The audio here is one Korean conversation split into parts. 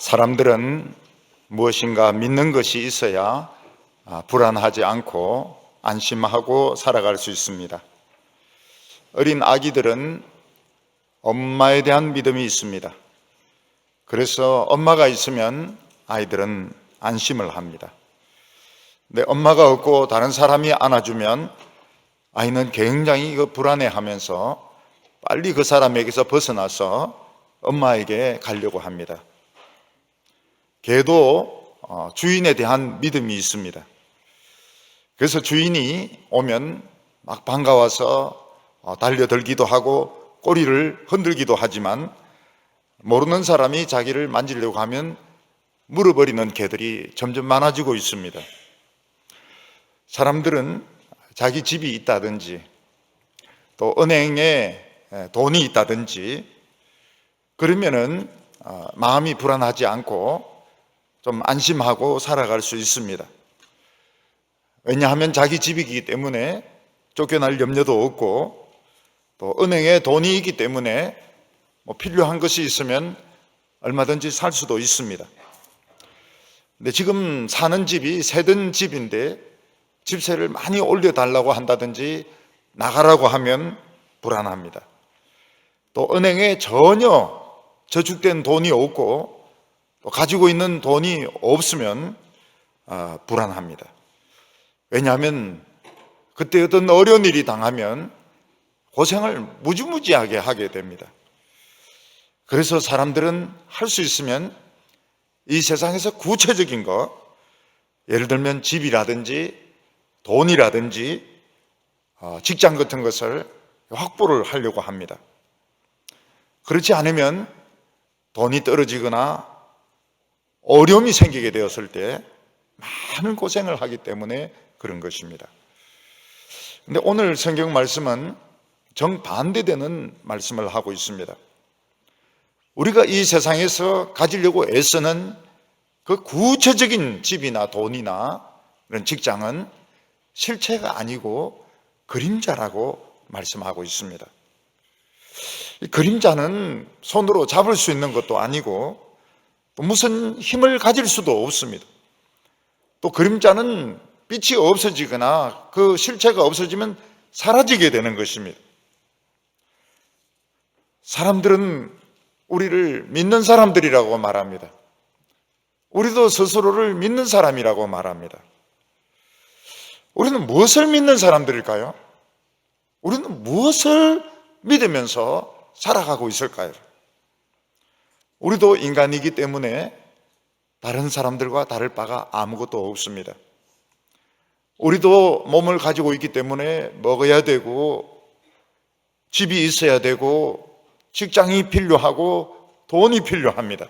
사람들은 무엇인가 믿는 것이 있어야 불안하지 않고 안심하고 살아갈 수 있습니다. 어린 아기들은 엄마에 대한 믿음이 있습니다. 그래서 엄마가 있으면 아이들은 안심을 합니다. 근데 엄마가 없고 다른 사람이 안아주면 아이는 굉장히 불안해하면서 빨리 그 사람에게서 벗어나서 엄마에게 가려고 합니다. 개도 주인에 대한 믿음이 있습니다. 그래서 주인이 오면 막 반가워서 달려들기도 하고 꼬리를 흔들기도 하지만 모르는 사람이 자기를 만지려고 하면 물어버리는 개들이 점점 많아지고 있습니다. 사람들은 자기 집이 있다든지 또 은행에 돈이 있다든지 그러면은 마음이 불안하지 않고 좀 안심하고 살아갈 수 있습니다. 왜냐하면 자기 집이기 때문에 쫓겨날 염려도 없고 또 은행에 돈이 있기 때문에 필요한 것이 있으면 얼마든지 살 수도 있습니다. 근데 지금 사는 집이 세든 집인데 집세를 많이 올려달라고 한다든지 나가라고 하면 불안합니다. 또 은행에 전혀 저축된 돈이 없고 또 가지고 있는 돈이 없으면 불안합니다. 왜냐하면 그때 어떤 어려운 일이 당하면 고생을 무지무지하게 하게 됩니다. 그래서 사람들은 할 수 있으면 이 세상에서 구체적인 것, 예를 들면 집이라든지 돈이라든지 직장 같은 것을 확보를 하려고 합니다. 그렇지 않으면 돈이 떨어지거나 어려움이 생기게 되었을 때 많은 고생을 하기 때문에 그런 것입니다. 그런데 오늘 성경 말씀은 정반대되는 말씀을 하고 있습니다. 우리가 이 세상에서 가지려고 애쓰는 그 구체적인 집이나 돈이나 이런 직장은 실체가 아니고 그림자라고 말씀하고 있습니다. 이 그림자는 손으로 잡을 수 있는 것도 아니고 또 무슨 힘을 가질 수도 없습니다. 또 그림자는 빛이 없어지거나 그 실체가 없어지면 사라지게 되는 것입니다. 사람들은 우리를 믿는 사람들이라고 말합니다. 우리도 스스로를 믿는 사람이라고 말합니다. 우리는 무엇을 믿는 사람들일까요? 우리는 무엇을 믿으면서 살아가고 있을까요? 우리도 인간이기 때문에 다른 사람들과 다를 바가 아무것도 없습니다. 우리도 몸을 가지고 있기 때문에 먹어야 되고 집이 있어야 되고 직장이 필요하고 돈이 필요합니다.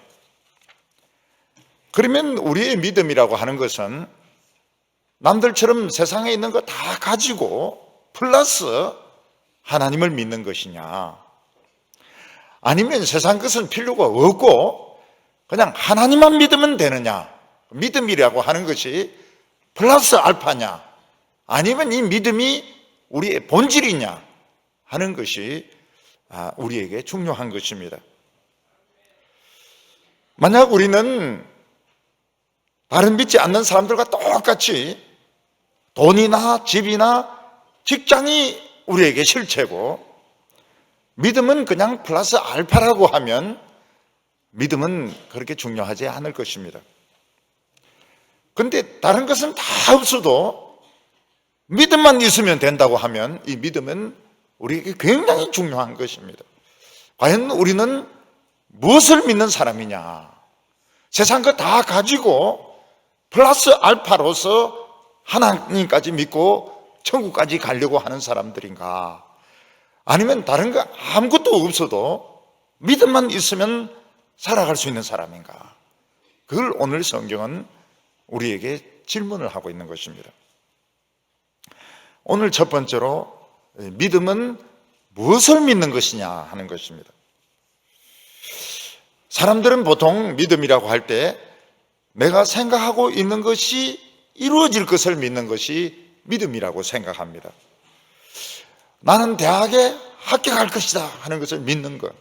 그러면 우리의 믿음이라고 하는 것은 남들처럼 세상에 있는 거 다 가지고 플러스 하나님을 믿는 것이냐, 아니면 세상 것은 필요가 없고 그냥 하나님만 믿으면 되느냐, 믿음이라고 하는 것이 플러스 알파냐, 아니면 이 믿음이 우리의 본질이냐 하는 것이 우리에게 중요한 것입니다. 만약 우리는 다른 믿지 않는 사람들과 똑같이 돈이나 집이나 직장이 우리에게 실체고 믿음은 그냥 플러스 알파라고 하면 믿음은 그렇게 중요하지 않을 것입니다. 그런데 다른 것은 다 없어도 믿음만 있으면 된다고 하면 이 믿음은 우리에게 굉장히 중요한 것입니다. 과연 우리는 무엇을 믿는 사람이냐? 세상 거 다 가지고 플러스 알파로서 하나님까지 믿고 천국까지 가려고 하는 사람들인가? 아니면 다른 거 아무것도 없어도 믿음만 있으면 살아갈 수 있는 사람인가? 그걸 오늘 성경은 우리에게 질문을 하고 있는 것입니다. 오늘 첫 번째로 믿음은 무엇을 믿는 것이냐 하는 것입니다. 사람들은 보통 믿음이라고 할 때 내가 생각하고 있는 것이 이루어질 것을 믿는 것이 믿음이라고 생각합니다. 나는 대학에 합격할 것이다 하는 것을 믿는 것,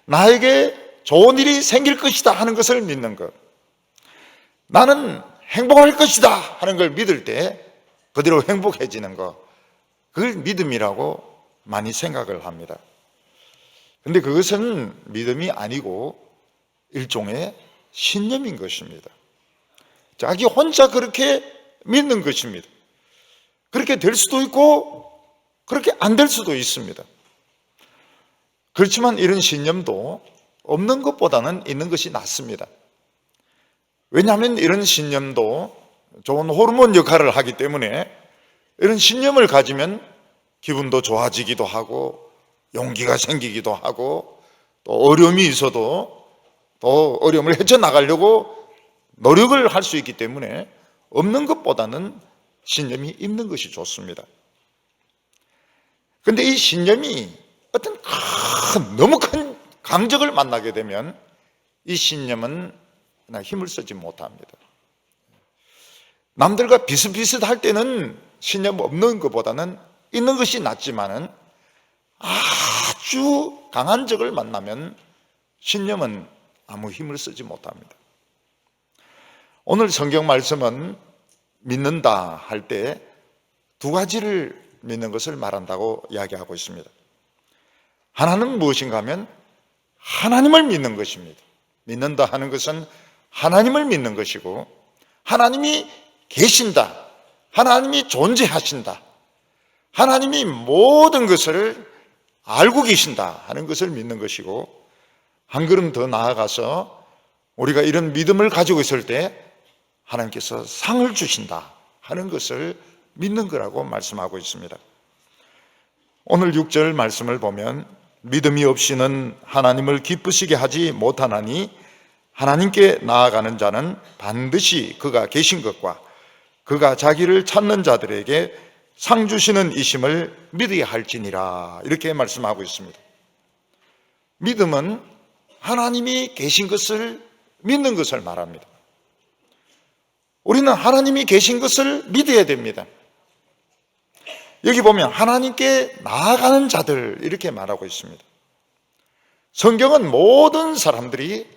나에게 좋은 일이 생길 것이다 하는 것을 믿는 것, 나는 행복할 것이다 하는 걸 믿을 때 그대로 행복해지는 것, 그걸 믿음이라고 많이 생각을 합니다. 근데 그것은 믿음이 아니고 일종의 신념인 것입니다. 자기 혼자 그렇게 믿는 것입니다. 그렇게 될 수도 있고 그렇게 안 될 수도 있습니다. 그렇지만 이런 신념도 없는 것보다는 있는 것이 낫습니다. 왜냐하면 이런 신념도 좋은 호르몬 역할을 하기 때문에 이런 신념을 가지면 기분도 좋아지기도 하고 용기가 생기기도 하고 또 어려움이 있어도 또 어려움을 헤쳐나가려고 노력을 할 수 있기 때문에 없는 것보다는 신념이 있는 것이 좋습니다. 그런데 이 신념이 어떤 너무 큰 강적을 만나게 되면 이 신념은 그냥 힘을 쓰지 못합니다. 남들과 비슷비슷할 때는 신념 없는 것보다는 있는 것이 낫지만은 아주 강한 적을 만나면 신념은 아무 힘을 쓰지 못합니다. 오늘 성경 말씀은 믿는다 할 때 두 가지를 믿는 것을 말한다고 이야기하고 있습니다. 하나는 무엇인가 하면 하나님을 믿는 것입니다. 믿는다 하는 것은 하나님을 믿는 것이고, 하나님이 계신다, 하나님이 존재하신다, 하나님이 모든 것을 알고 계신다 하는 것을 믿는 것이고, 한 걸음 더 나아가서 우리가 이런 믿음을 가지고 있을 때 하나님께서 상을 주신다 하는 것을 믿는 거라고 말씀하고 있습니다. 오늘 6절 말씀을 보면 믿음이 없이는 하나님을 기쁘시게 하지 못하나니 하나님께 나아가는 자는 반드시 그가 계신 것과 그가 자기를 찾는 자들에게 상 주시는 이심을 믿어야 할지니라, 이렇게 말씀하고 있습니다. 믿음은 하나님이 계신 것을 믿는 것을 말합니다. 우리는 하나님이 계신 것을 믿어야 됩니다. 여기 보면 하나님께 나아가는 자들 이렇게 말하고 있습니다. 성경은 모든 사람들이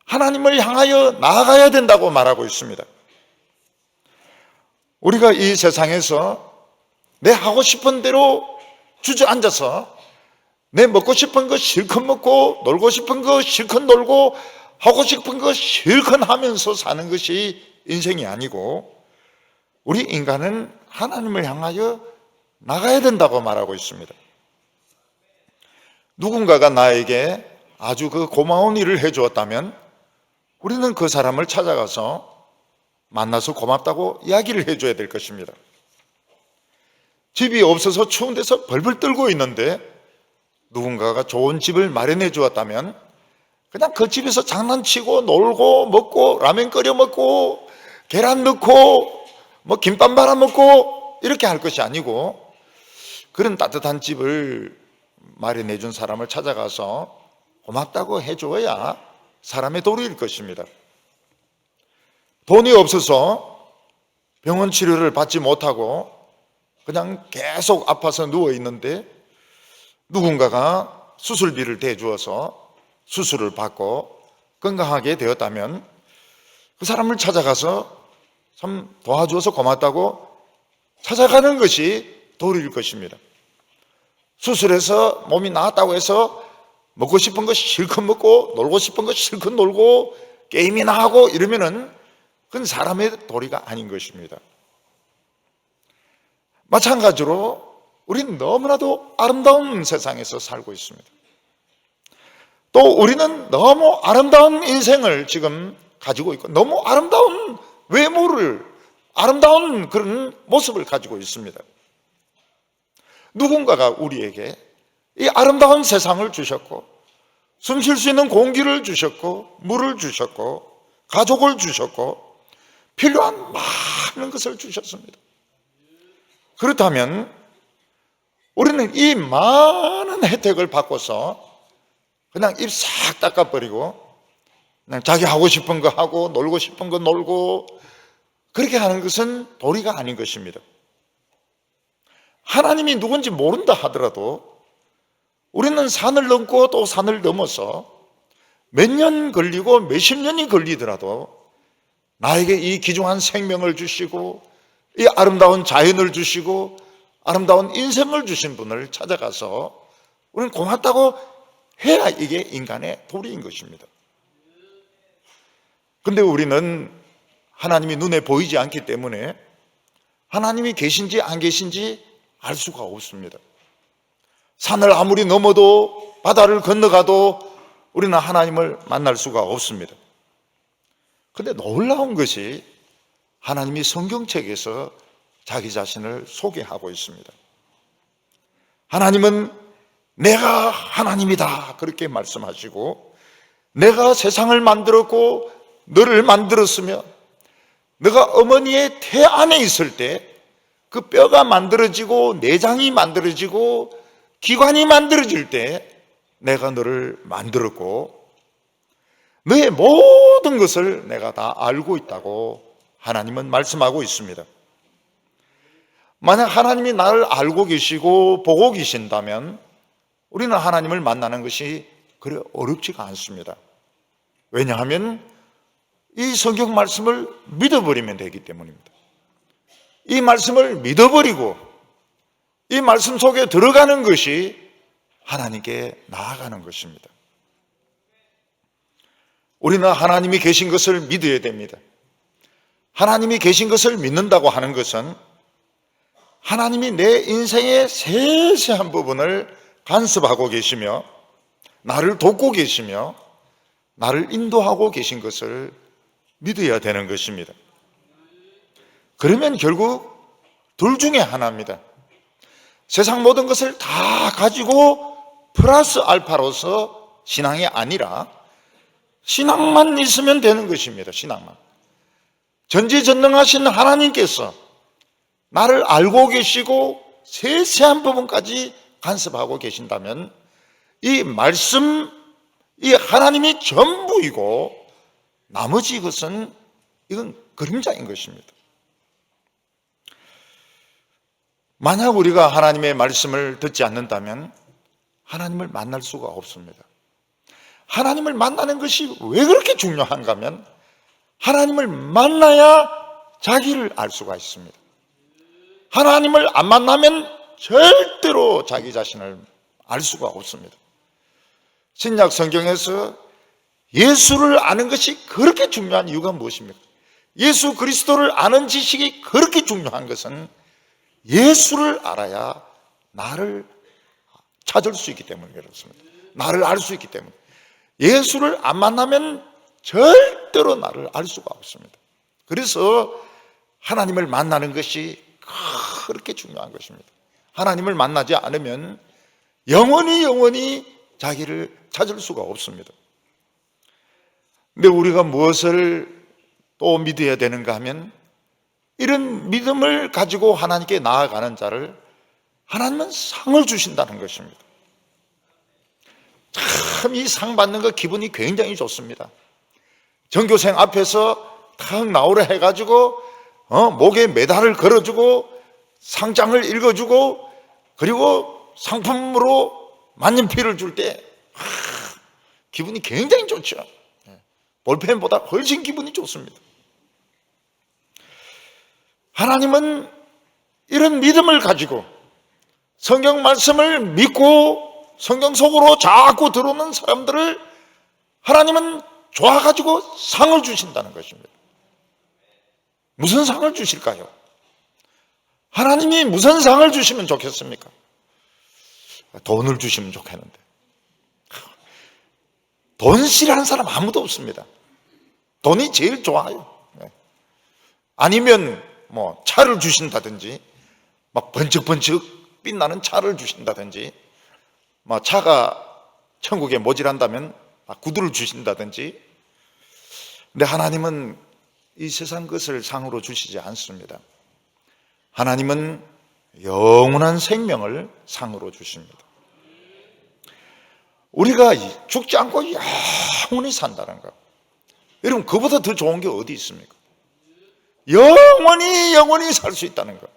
하나님을 향하여 나아가야 된다고 말하고 있습니다. 우리가 이 세상에서 내 하고 싶은 대로 주저앉아서 내 먹고 싶은 거 실컷 먹고 놀고 싶은 거 실컷 놀고 하고 싶은 거 실컷 하면서 사는 것이 인생이 아니고, 우리 인간은 하나님을 향하여 나가야 된다고 말하고 있습니다. 누군가가 나에게 아주 그 고마운 일을 해주었다면 우리는 그 사람을 찾아가서 만나서 고맙다고 이야기를 해줘야 될 것입니다. 집이 없어서 추운 데서 벌벌 떨고 있는데 누군가가 좋은 집을 마련해 주었다면 그냥 그 집에서 장난치고 놀고 먹고 라면 끓여 먹고 계란 넣고 뭐 김밥 말아 먹고 이렇게 할 것이 아니고, 그런 따뜻한 집을 마련해 준 사람을 찾아가서 고맙다고 해줘야 사람의 도리일 것입니다. 돈이 없어서 병원 치료를 받지 못하고 그냥 계속 아파서 누워 있는데 누군가가 수술비를 대주어서 수술을 받고 건강하게 되었다면 그 사람을 찾아가서 참 도와주어서 고맙다고 찾아가는 것이 도리일 것입니다. 수술해서 몸이 나았다고 해서 먹고 싶은 거 실컷 먹고 놀고 싶은 거 실컷 놀고 게임이나 하고 이러면은 그건 사람의 도리가 아닌 것입니다. 마찬가지로 우리는 너무나도 아름다운 세상에서 살고 있습니다. 또 우리는 너무 아름다운 인생을 지금 가지고 있고 너무 아름다운 외모를, 아름다운 그런 모습을 가지고 있습니다. 누군가가 우리에게 이 아름다운 세상을 주셨고 숨 쉴 수 있는 공기를 주셨고 물을 주셨고 가족을 주셨고 필요한 많은 것을 주셨습니다. 그렇다면 우리는 이 많은 혜택을 받고서 그냥 입 싹 닦아버리고 그냥 자기 하고 싶은 거 하고 놀고 싶은 거 놀고 그렇게 하는 것은 도리가 아닌 것입니다. 하나님이 누군지 모른다 하더라도 우리는 산을 넘고 또 산을 넘어서 몇 년 걸리고 몇십 년이 걸리더라도 나에게 이 귀중한 생명을 주시고 이 아름다운 자연을 주시고 아름다운 인생을 주신 분을 찾아가서 우리는 고맙다고 해야 이게 인간의 도리인 것입니다. 그런데 우리는 하나님이 눈에 보이지 않기 때문에 하나님이 계신지 안 계신지 알 수가 없습니다. 산을 아무리 넘어도 바다를 건너가도 우리는 하나님을 만날 수가 없습니다. 그런데 놀라운 것이 하나님이 성경책에서 자기 자신을 소개하고 있습니다. 하나님은 내가 하나님이다 그렇게 말씀하시고, 내가 세상을 만들었고 너를 만들었으며 너가 어머니의 태 안에 있을 때 그 뼈가 만들어지고 내장이 만들어지고 기관이 만들어질 때 내가 너를 만들었고 너의 모든 것을 내가 다 알고 있다고 하나님은 말씀하고 있습니다. 만약 하나님이 나를 알고 계시고 보고 계신다면 우리는 하나님을 만나는 것이 그래 어렵지가 않습니다. 왜냐하면 이 성경 말씀을 믿어버리면 되기 때문입니다. 이 말씀을 믿어버리고 이 말씀 속에 들어가는 것이 하나님께 나아가는 것입니다. 우리는 하나님이 계신 것을 믿어야 됩니다. 하나님이 계신 것을 믿는다고 하는 것은 하나님이 내 인생의 세세한 부분을 간섭하고 계시며 나를 돕고 계시며 나를 인도하고 계신 것을 믿어야 되는 것입니다. 그러면 결국 둘 중에 하나입니다. 세상 모든 것을 다 가지고 플러스 알파로서 신앙이 아니라 신앙만 있으면 되는 것입니다. 신앙만. 전지전능하신 하나님께서 나를 알고 계시고 세세한 부분까지 간섭하고 계신다면 이 말씀, 이 하나님이 전부이고 나머지 것은 이건 그림자인 것입니다. 만약 우리가 하나님의 말씀을 듣지 않는다면 하나님을 만날 수가 없습니다. 하나님을 만나는 것이 왜 그렇게 중요한가 하면 하나님을 만나야 자기를 알 수가 있습니다. 하나님을 안 만나면 절대로 자기 자신을 알 수가 없습니다. 신약 성경에서 예수를 아는 것이 그렇게 중요한 이유가 무엇입니까? 예수 그리스도를 아는 지식이 그렇게 중요한 것은 예수를 알아야 나를 찾을 수 있기 때문에 그렇습니다. 나를 알 수 있기 때문에. 예수를 안 만나면 절대로 나를 알 수가 없습니다. 그래서 하나님을 만나는 것이 그렇게 중요한 것입니다. 하나님을 만나지 않으면 영원히 자기를 찾을 수가 없습니다. 근데 우리가 무엇을 또 믿어야 되는가 하면 이런 믿음을 가지고 하나님께 나아가는 자를 하나님은 상을 주신다는 것입니다. 참 이 상 받는 거 기분이 굉장히 좋습니다. 전교생 앞에서 탁 나오라 해가지고 목에 메달을 걸어주고 상장을 읽어주고 그리고 상품으로 만년필을 줄 때 기분이 굉장히 좋죠. 볼펜보다 훨씬 기분이 좋습니다. 하나님은 이런 믿음을 가지고 성경 말씀을 믿고 성경 속으로 자꾸 들어오는 사람들을 하나님은 좋아가지고 상을 주신다는 것입니다. 무슨 상을 주실까요? 하나님이 무슨 상을 주시면 좋겠습니까? 돈을 주시면 좋겠는데. 돈 싫어하는 사람 아무도 없습니다. 돈이 제일 좋아요. 아니면 뭐 차를 주신다든지 막 번쩍번쩍 빛나는 차를 주신다든지 뭐 차가 천국에 모질한다면 구두를 주신다든지. 근데 하나님은 이 세상 것을 상으로 주시지 않습니다. 하나님은 영원한 생명을 상으로 주십니다. 우리가 죽지 않고 영원히 산다는 것, 여러분 그보다 더 좋은 게 어디 있습니까? 영원히 살 수 있다는 것.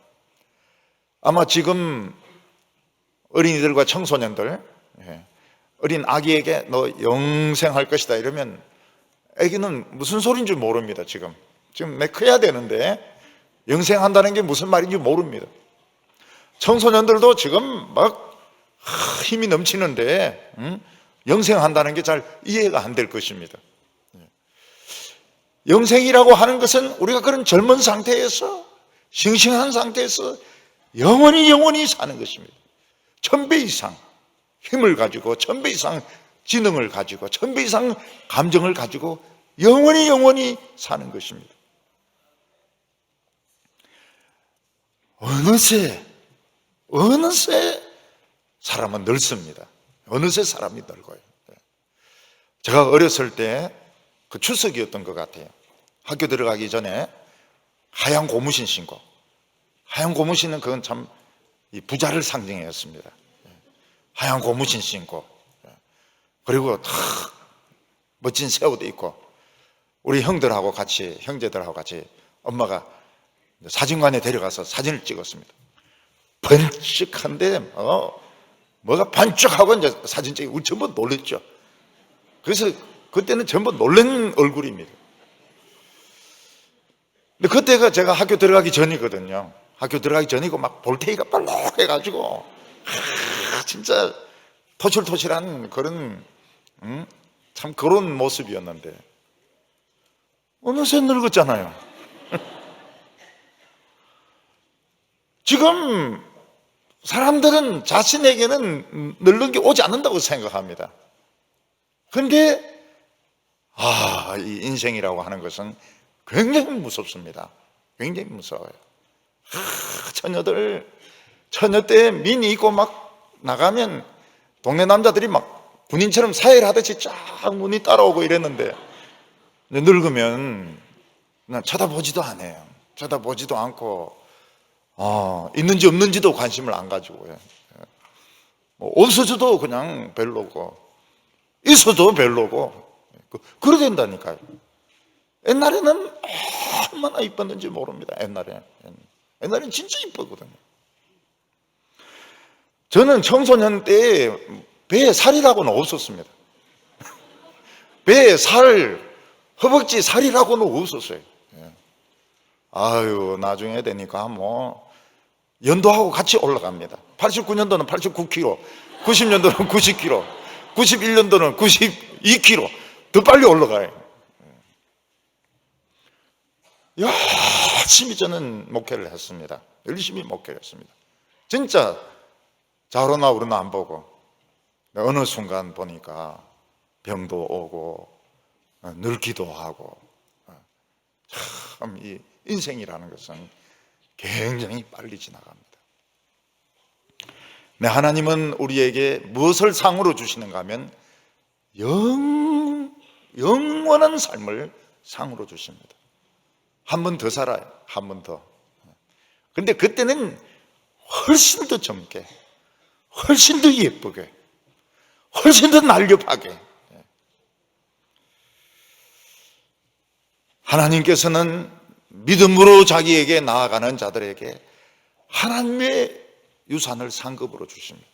아마 지금 어린이들과 청소년들 어린 아기에게 너 영생할 것이다 이러면 아기는 무슨 소리인 줄 모릅니다. 지금 내 커야 되는데 영생한다는 게 무슨 말인지 모릅니다. 청소년들도 지금 막 힘이 넘치는데 영생한다는 게 잘 이해가 안 될 것입니다. 영생이라고 하는 것은 우리가 그런 젊은 상태에서 싱싱한 상태에서 영원히 사는 것입니다. 1000배 이상 힘을 가지고 1000배 이상 지능을 가지고 1000배 이상 감정을 가지고 영원히 사는 것입니다. 어느새 사람은 늙습니다. 어느새 사람이 늙어요. 제가 어렸을 때 그 추석이었던 것 같아요. 학교 들어가기 전에 하얀 고무신 신고, 하얀 고무신은 그건 참 부자를 상징했습니다. 하얀 고무신 신고, 그리고 탁 멋진 새 옷 입고 우리 형제들하고 같이 엄마가 사진관에 데려가서 사진을 찍었습니다. 번쩍한데 뭐가 반짝하고 이제 사진 찍고 전부 놀랬죠. 그래서 그때는 전부 놀란 얼굴입니다. 근데 그때가 제가 학교 들어가기 전이거든요. 학교 들어가기 전이고 막 볼테이가 볼록해가지고 진짜 토실토실한 그런 참 그런 모습이었는데 어느새 늙었잖아요. 지금 사람들은 자신에게는 늙은 게 오지 않는다고 생각합니다. 그런데 이 인생이라고 하는 것은 굉장히 무섭습니다. 굉장히 무서워요. 처녀 때 미니 입고 막 나가면 동네 남자들이 막 군인처럼 사회를 하듯이 쫙 문이 따라오고 이랬는데 늙으면 그냥 쳐다보지도 않아요. 쳐다보지도 않고 있는지 없는지도 관심을 안 가지고요. 없어져도 그냥 별로고 있어도 별로고 그래 된다니까요. 옛날에는 얼마나 이뻤는지 모릅니다. 옛날엔 진짜 이뻤거든요. 저는 청소년 때 배에 살이라고는 없었습니다. 배에 허벅지 살이라고는 없었어요. 나중에 되니까 연도하고 같이 올라갑니다. 89년도는 89kg, 90년도는 90kg, 91년도는 92kg 더 빨리 올라가요. 열심히 저는 목회를 했습니다. 열심히 목회를 했습니다. 진짜 좌우로나 우로나 안 보고 어느 순간 보니까 병도 오고 늙기도 하고 참 이 인생이라는 것은 굉장히 빨리 지나갑니다. 하나님은 우리에게 무엇을 상으로 주시는가 하면 영원한 삶을 상으로 주십니다. 한 번 더 살아요. 한 번 더. 근데 그때는 훨씬 더 젊게, 훨씬 더 예쁘게, 훨씬 더 날렵하게. 하나님께서는 믿음으로 자기에게 나아가는 자들에게 하나님의 유산을 상급으로 주십니다.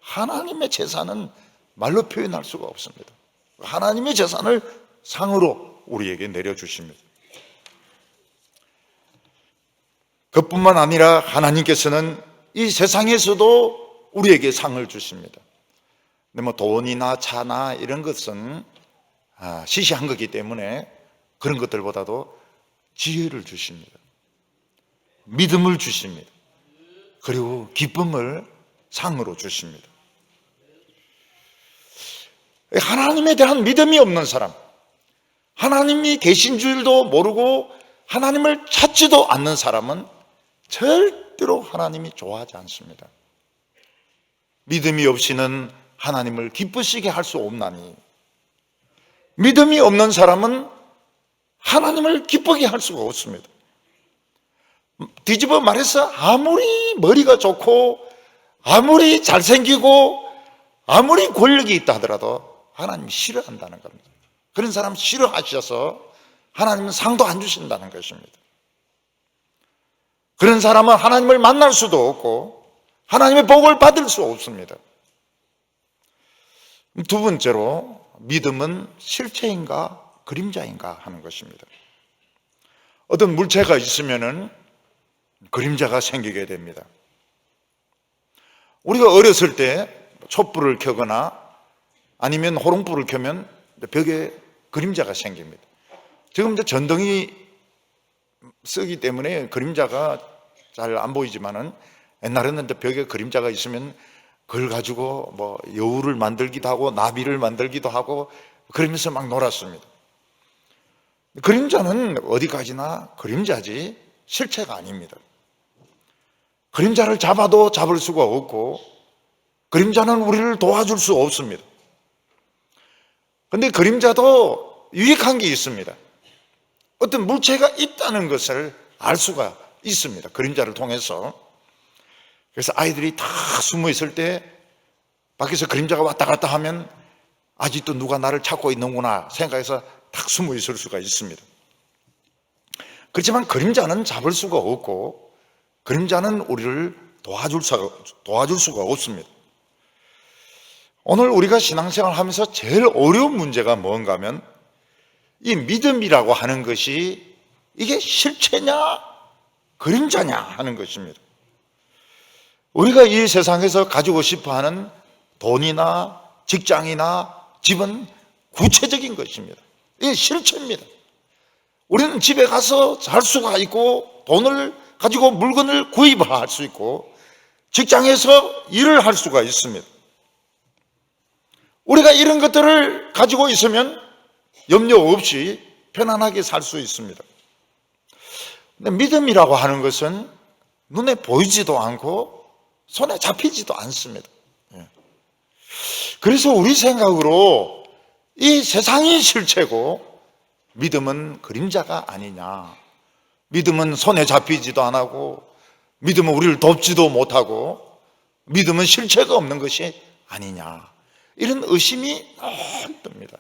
하나님의 재산은 말로 표현할 수가 없습니다. 하나님의 재산을 상으로 우리에게 내려주십니다. 그뿐만 아니라 하나님께서는 이 세상에서도 우리에게 상을 주십니다. 근데 돈이나 차나 이런 것은 시시한 거기 때문에 그런 것들보다도 지혜를 주십니다. 믿음을 주십니다. 그리고 기쁨을 상으로 주십니다. 하나님에 대한 믿음이 없는 사람, 하나님이 계신 줄도 모르고 하나님을 찾지도 않는 사람은 절대로 하나님이 좋아하지 않습니다. 믿음이 없이는 하나님을 기쁘시게 할 수 없나니 믿음이 없는 사람은 하나님을 기쁘게 할 수가 없습니다. 뒤집어 말해서 아무리 머리가 좋고 아무리 잘생기고 아무리 권력이 있다 하더라도 하나님이 싫어한다는 겁니다. 그런 사람 싫어하셔서 하나님은 상도 안 주신다는 것입니다. 그런 사람은 하나님을 만날 수도 없고 하나님의 복을 받을 수 없습니다. 두 번째로 믿음은 실체인가 그림자인가 하는 것입니다. 어떤 물체가 있으면은 그림자가 생기게 됩니다. 우리가 어렸을 때 촛불을 켜거나 아니면 호롱불을 켜면 벽에 그림자가 생깁니다. 지금 이제 전등이 쓰기 때문에 그림자가 잘 안 보이지만은 옛날에는 벽에 그림자가 있으면 그걸 가지고 뭐 여우를 만들기도 하고 나비를 만들기도 하고 그러면서 막 놀았습니다. 그림자는 어디까지나 그림자지 실체가 아닙니다. 그림자를 잡아도 잡을 수가 없고 그림자는 우리를 도와줄 수 없습니다. 그런데 그림자도 유익한 게 있습니다. 어떤 물체가 있다는 것을 알 수가 있습니다. 그림자를 통해서. 그래서 아이들이 다 숨어 있을 때 밖에서 그림자가 왔다 갔다 하면 아직도 누가 나를 찾고 있는구나 생각해서 딱 숨어 있을 수가 있습니다. 그렇지만 그림자는 잡을 수가 없고 그림자는 우리를 도와줄 수가 없습니다. 오늘 우리가 신앙생활 하면서 제일 어려운 문제가 뭔가 하면 이 믿음이라고 하는 것이 이게 실체냐 그림자냐 하는 것입니다. 우리가 이 세상에서 가지고 싶어하는 돈이나 직장이나 집은 구체적인 것입니다. 이게 실체입니다. 우리는 집에 가서 살 수가 있고 돈을 가지고 물건을 구입할 수 있고 직장에서 일을 할 수가 있습니다. 우리가 이런 것들을 가지고 있으면 염려 없이 편안하게 살 수 있습니다. 근데 믿음이라고 하는 것은 눈에 보이지도 않고 손에 잡히지도 않습니다. 그래서 우리 생각으로 이 세상이 실체고 믿음은 그림자가 아니냐. 믿음은 손에 잡히지도 안 하고 믿음은 우리를 돕지도 못하고 믿음은 실체가 없는 것이 아니냐. 이런 의심이 듭니다.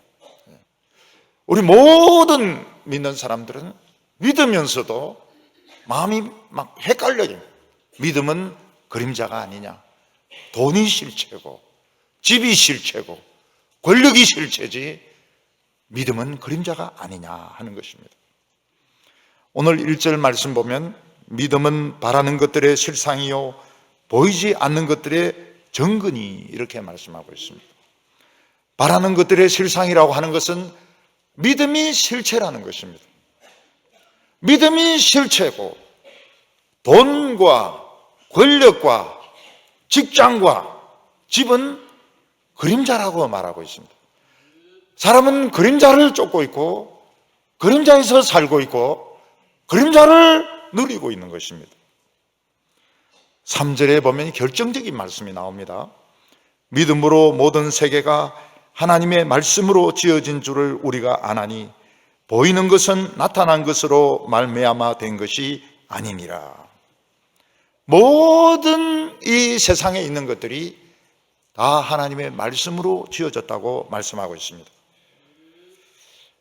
우리 모든 믿는 사람들은 믿으면서도 마음이 막 헷갈려요. 믿음은 그림자가 아니냐. 돈이 실체고 집이 실체고 권력이 실체지 믿음은 그림자가 아니냐 하는 것입니다. 오늘 1절 말씀 보면 믿음은 바라는 것들의 실상이요 보이지 않는 것들의 정근이 이렇게 말씀하고 있습니다. 바라는 것들의 실상이라고 하는 것은 믿음이 실체라는 것입니다. 믿음이 실체고 돈과 권력과 직장과 집은 그림자라고 말하고 있습니다. 사람은 그림자를 쫓고 있고 그림자에서 살고 있고 그림자를 누리고 있는 것입니다. 3절에 보면 결정적인 말씀이 나옵니다. 믿음으로 모든 세계가 하나님의 말씀으로 지어진 줄을 우리가 아나니 보이는 것은 나타난 것으로 말미암아 된 것이 아니니라. 모든 이 세상에 있는 것들이 다 하나님의 말씀으로 지어졌다고 말씀하고 있습니다.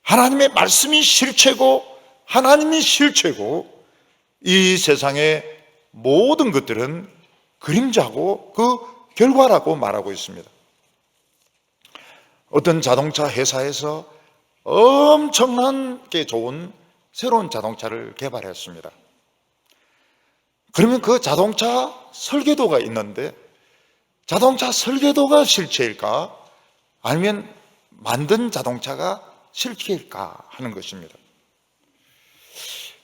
하나님의 말씀이 실체고 하나님이 실체고 이 세상의 모든 것들은 그림자고 그 결과라고 말하고 있습니다. 어떤 자동차 회사에서 엄청나게 좋은 새로운 자동차를 개발했습니다. 그러면 그 자동차 설계도가 있는데 자동차 설계도가 실체일까? 아니면 만든 자동차가 실체일까 하는 것입니다.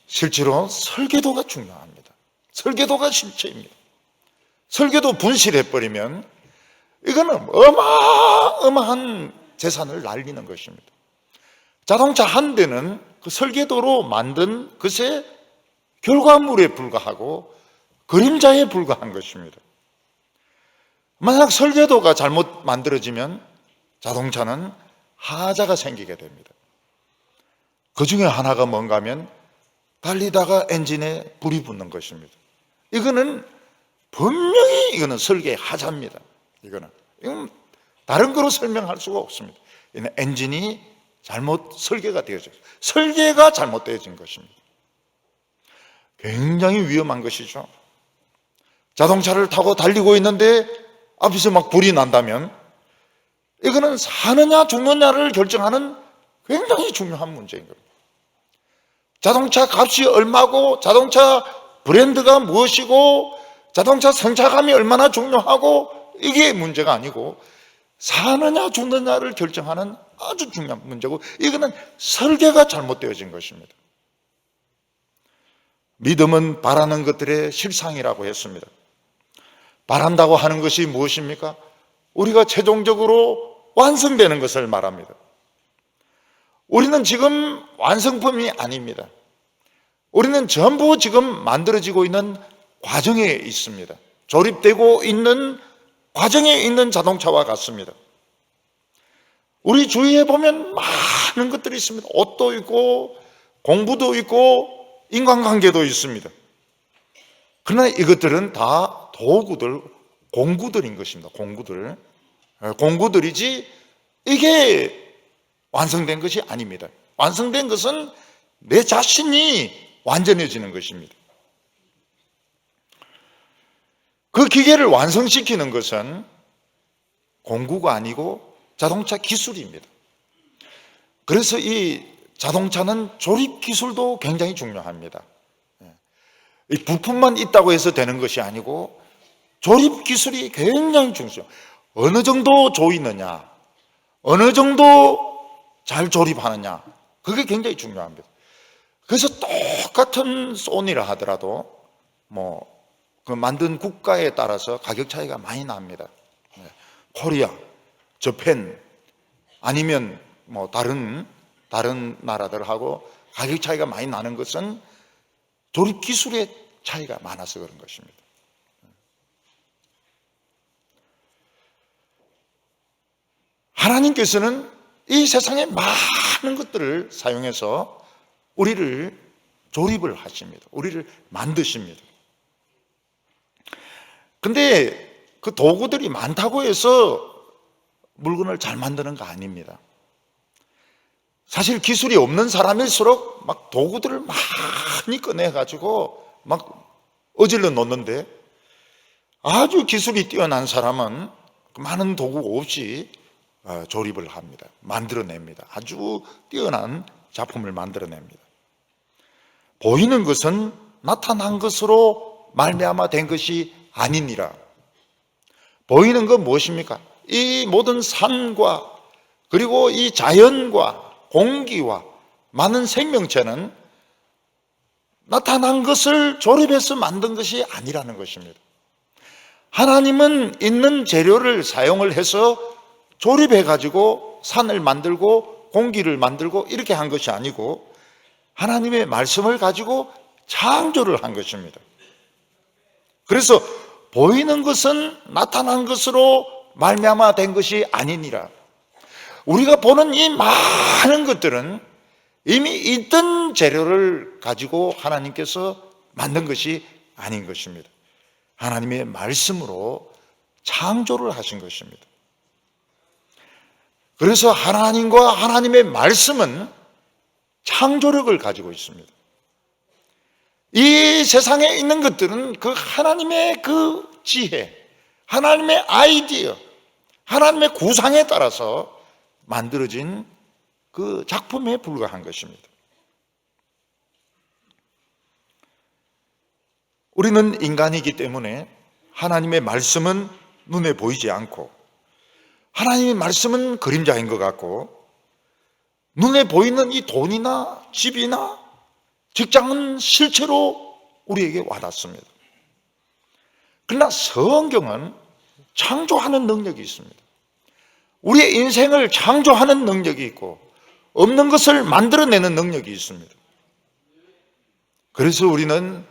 실제로 설계도가 중요합니다. 설계도가 실체입니다. 설계도 분실해버리면 이거는 어마어마한 재산을 날리는 것입니다. 자동차 한 대는 그 설계도로 만든 것의 결과물에 불과하고 그림자에 불과한 것입니다. 만약 설계도가 잘못 만들어지면 자동차는 하자가 생기게 됩니다. 그 중에 하나가 뭔가 하면 달리다가 엔진에 불이 붙는 것입니다. 이거는 분명히 이거는 설계의 하자입니다. 이건 다른 거로 설명할 수가 없습니다. 이는 엔진이 잘못 설계가 되어져 있어요. 설계가 잘못되어진 것입니다. 굉장히 위험한 것이죠. 자동차를 타고 달리고 있는데 앞에서 막 불이 난다면 이거는 사느냐 죽느냐를 결정하는 굉장히 중요한 문제인 겁니다. 자동차 값이 얼마고, 자동차 브랜드가 무엇이고, 자동차 승차감이 얼마나 중요하고, 이게 문제가 아니고 사느냐 죽느냐를 결정하는 아주 중요한 문제고, 이거는 설계가 잘못되어진 것입니다. 믿음은 바라는 것들의 실상이라고 했습니다. 바란다고 하는 것이 무엇입니까? 우리가 최종적으로 완성되는 것을 말합니다. 우리는 지금 완성품이 아닙니다. 우리는 전부 지금 만들어지고 있는 과정에 있습니다. 조립되고 있는 과정에 있는 자동차와 같습니다. 우리 주위에 보면 많은 것들이 있습니다. 옷도 있고 공부도 있고 인간관계도 있습니다. 그러나 이것들은 다 도구들, 공구들인 것입니다. 공구들이지 이게 완성된 것이 아닙니다. 완성된 것은 내 자신이 완전해지는 것입니다. 그 기계를 완성시키는 것은 공구가 아니고 자동차 기술입니다. 그래서 이 자동차는 조립 기술도 굉장히 중요합니다. 이 부품만 있다고 해서 되는 것이 아니고 조립 기술이 굉장히 중요해요. 어느 정도 조이느냐, 어느 정도 잘 조립하느냐, 그게 굉장히 중요합니다. 그래서 똑같은 소니라 하더라도 그 만든 국가에 따라서 가격 차이가 많이 납니다. 코리아, 저펜, 아니면 다른 나라들하고 가격 차이가 많이 나는 것은 조립 기술의 차이가 많아서 그런 것입니다. 하나님께서는 이 세상에 많은 것들을 사용해서 우리를 조립을 하십니다. 우리를 만드십니다. 근데 그 도구들이 많다고 해서 물건을 잘 만드는 거 아닙니다. 사실 기술이 없는 사람일수록 막 도구들을 많이 꺼내가지고 막 어질러 놓는데, 아주 기술이 뛰어난 사람은 많은 도구 없이 조립을 합니다. 만들어냅니다. 아주 뛰어난 작품을 만들어냅니다. 보이는 것은 나타난 것으로 말미암아 된 것이 아니니라. 보이는 건 무엇입니까? 이 모든 산과 그리고 이 자연과 공기와 많은 생명체는 나타난 것을 조립해서 만든 것이 아니라는 것입니다. 하나님은 있는 재료를 사용을 해서 조립해가지고 산을 만들고 공기를 만들고 이렇게 한 것이 아니고 하나님의 말씀을 가지고 창조를 한 것입니다. 그래서 보이는 것은 나타난 것으로 말미암아 된 것이 아니니라. 우리가 보는 이 많은 것들은 이미 있던 재료를 가지고 하나님께서 만든 것이 아닌 것입니다. 하나님의 말씀으로 창조를 하신 것입니다. 그래서 하나님과 하나님의 말씀은 창조력을 가지고 있습니다. 이 세상에 있는 것들은 그 하나님의 그 지혜, 하나님의 아이디어, 하나님의 구상에 따라서 만들어진 그 작품에 불과한 것입니다. 우리는 인간이기 때문에 하나님의 말씀은 눈에 보이지 않고 하나님의 말씀은 그림자인 것 같고 눈에 보이는 이 돈이나 집이나 직장은 실체로 우리에게 와닿습니다. 그러나 성경은 창조하는 능력이 있습니다. 우리의 인생을 창조하는 능력이 있고 없는 것을 만들어내는 능력이 있습니다. 그래서 우리는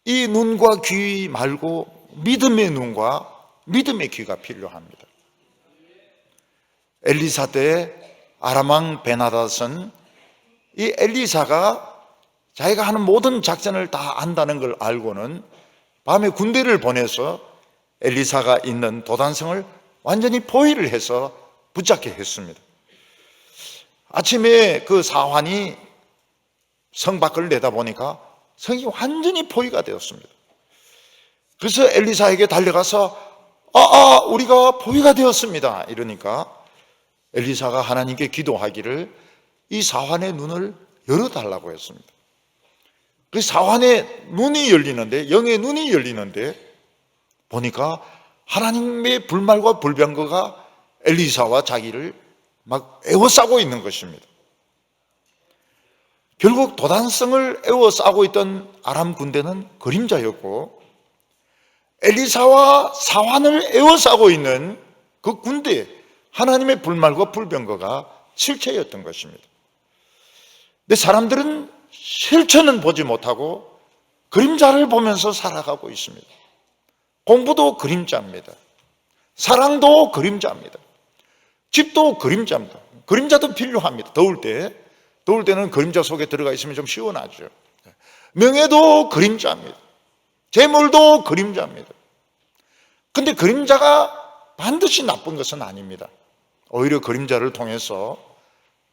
이 눈과 귀 말고 믿음의 눈과 믿음의 귀가 필요합니다. 엘리사 때 아람왕 베나닷은 이 엘리사가 자기가 하는 모든 작전을 다 안다는 걸 알고는 밤에 군대를 보내서 엘리사가 있는 도단성을 완전히 포위를 해서 붙잡게 했습니다. 아침에 그 사환이 성 밖을 내다보니까 성이 완전히 포위가 되었습니다. 그래서 엘리사에게 달려가서 우리가 포위가 되었습니다. 이러니까 엘리사가 하나님께 기도하기를 이 사환의 눈을 열어달라고 했습니다. 그 사환의 눈이 열리는데, 영의 눈이 열리는데 보니까 하나님의 불말과 불병거가 엘리사와 자기를 막 에워싸고 있는 것입니다. 결국 도단성을 에워싸고 있던 아람 군대는 그림자였고, 엘리사와 사환을 에워싸고 있는 그 군대, 하나님의 불말과 불병거가 실체였던 것입니다. 근데 사람들은 실체는 보지 못하고 그림자를 보면서 살아가고 있습니다. 공부도 그림자입니다. 사랑도 그림자입니다. 집도 그림자입니다. 그림자도 필요합니다. 더울 때는 그림자 속에 들어가 있으면 좀 시원하죠. 명예도 그림자입니다. 재물도 그림자입니다. 근데 그림자가 반드시 나쁜 것은 아닙니다. 오히려 그림자를 통해서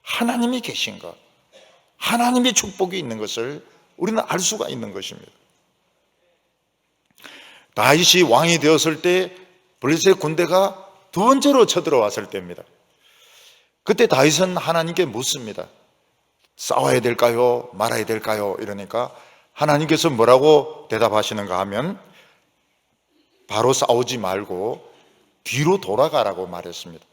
하나님이 계신 것, 하나님의 축복이 있는 것을 우리는 알 수가 있는 것입니다. 다윗이 왕이 되었을 때 블레셋 군대가 두 번째로 쳐들어왔을 때입니다. 그때 다윗은 하나님께 묻습니다. 싸워야 될까요? 말아야 될까요? 이러니까 하나님께서 뭐라고 대답하시는가 하면 바로 싸우지 말고 뒤로 돌아가라고 말했습니다.